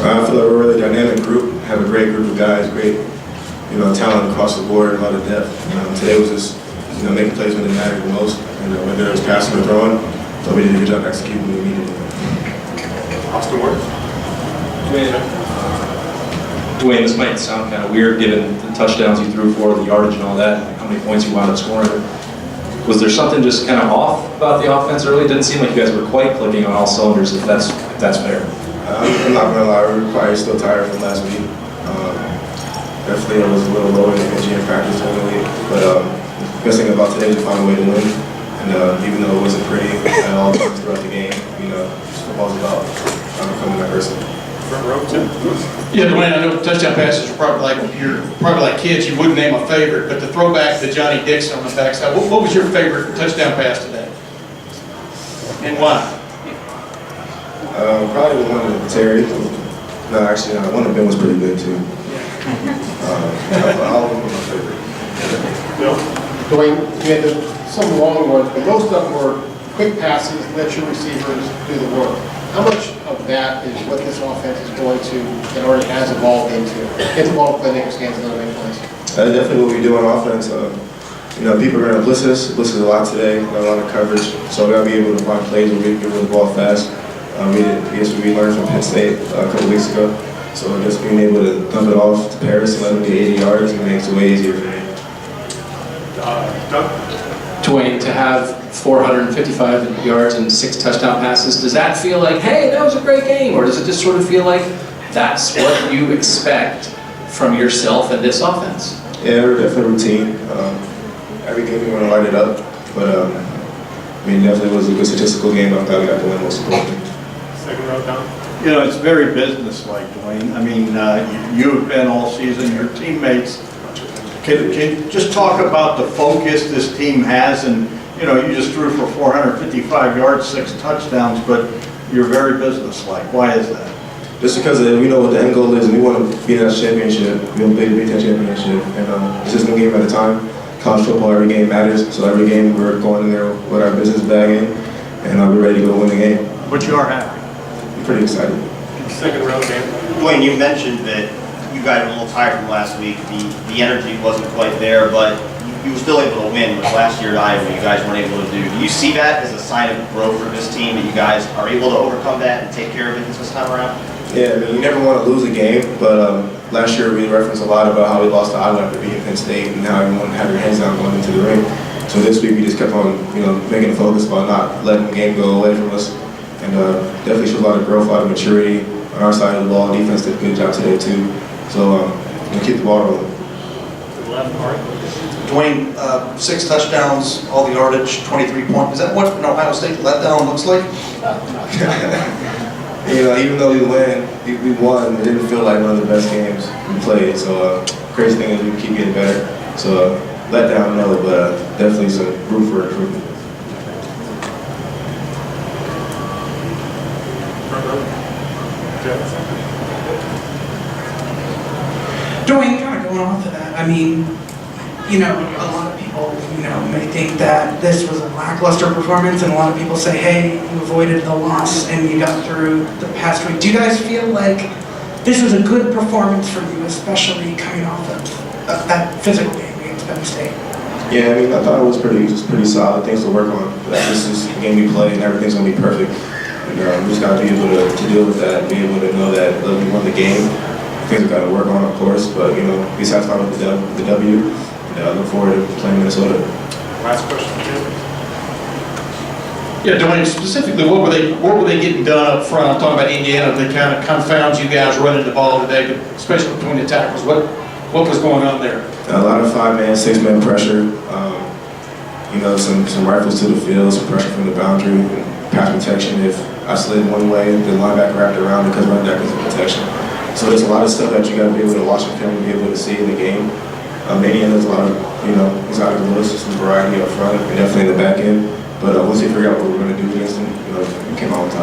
I feel like we're a really dynamic group. Have a great group of guys, great, talent across the board, a lot of depth. Today was just, making plays when it mattered the most. Whether it was passing or throwing, so we did a good job executing what we needed. Sophomore. Dwayne, this might sound kind of weird given the touchdowns you threw for, the yardage and all that, and how many points you wound up scoring. Was there something just kind of off about the offense early? It didn't seem like you guys were quite clicking on all cylinders, if that's fair. I'm not going to lie, we're probably still tired from last week. Definitely it was a little lower than energy in practice during the week, but the best thing about today is to find a way to win. And even though it wasn't pretty at all times throughout the game, football's about becoming that person. Front row, Tim. Yeah, Dwayne, I know touchdown passes are probably like kids. You wouldn't name a favorite, but the throwback to Johnny Dixon on the backside. What was your favorite touchdown pass today, and why? Probably the one to Terry. No, actually, one of Ben was pretty good too. All of them were my favorite. Bill. Dwayne, you had some long ones, but most of them were quick passes, let your receivers do the work. How much of that is what this offense is going to, and already has evolved into? Get the ball to play Nick Scans and other big plays. That's definitely what we do on offense. People are going to blitz us a lot today, a lot of coverage, so we got to be able to find plays where we can get the ball fast. We learned from Penn State a couple weeks ago, so just being able to dump it off to Paris and let him get 80 yards, it makes it way easier for me. Doug. Dwayne, to have 455 yards and 6 touchdown passes, does that feel like, hey, that was a great game? Or does it just sort of feel like that's what you expect from yourself and this offense? Yeah, we're definitely routine. Every game we want to light it up, but definitely was a good statistical game. I'm glad we got the win most importantly. Second row, Don. It's very businesslike, Dwayne. You've been all season, your teammates. Can you just talk about the focus this team has? And, you just threw for 455 yards, 6 touchdowns, but you're very businesslike. Why is that? Just because we know what the end goal is, and we want to beat that championship. We want to beat that championship, and it's just one game at a time. College football, every game matters, so every game we're going in there with our business bag in, and we're ready to go win the game. But you are happy. I'm pretty excited. Second row, Dan. Dwayne, you mentioned that you guys were a little tired from last week. The energy wasn't quite there, but you were still able to win, which last year at Iowa you guys weren't able to do. Do you see that as a sign of growth for this team, that you guys are able to overcome that and take care of it this time around? Yeah, you never want to lose a game, but last year we referenced a lot about how we lost to Iowa after beating Penn State, and now everyone had their hands down going into the ring. So this week we just kept on, making a focus about not letting the game go away from us, and definitely shows a lot of growth, a lot of maturity on our side of the ball. Defense did a good job today too, so we'll keep the ball rolling. To the left, Mark. Dwayne, 6 touchdowns, all the yardage, 23 points. Is that what an Ohio State letdown looks like? Even though we won, it didn't feel like one of the best games we played. So crazy thing is we keep getting better. So let down, no, but definitely some room for improvement. Front row. Jeff. Dwayne, kind of going off of that, a lot of people, may think that this was a lackluster performance, and a lot of people say, hey, you avoided the loss and you got through the past week. Do you guys feel like this was a good performance for you, especially coming off of that physical game against Penn State? Yeah, I thought it was pretty solid, things to work on. This is the game we play, and everything's going to be perfect. And we just got to be able to deal with that, and be able to know that we won the game. Things we got to work on, of course, but we satisfied with the W. I look forward to playing Minnesota. Last question, Tim. Yeah, Dwayne, specifically, what were they getting done up front? I'm talking about Indiana. They kind of confound you guys running the ball today, but especially between the tackles. What was going on there? A lot of 5-man, 6-man pressure. Some rifles to the field, some pressure from the boundary, and pass protection. If I slid one way, the linebacker wrapped around because running back is in protection. So there's a lot of stuff that you got to be able to watch the film and be able to see in the game. Maybe there's a lot of, exotic looks, some variety up front and definitely in the back end. But once we figure out what we're going to do against them, we came out on top.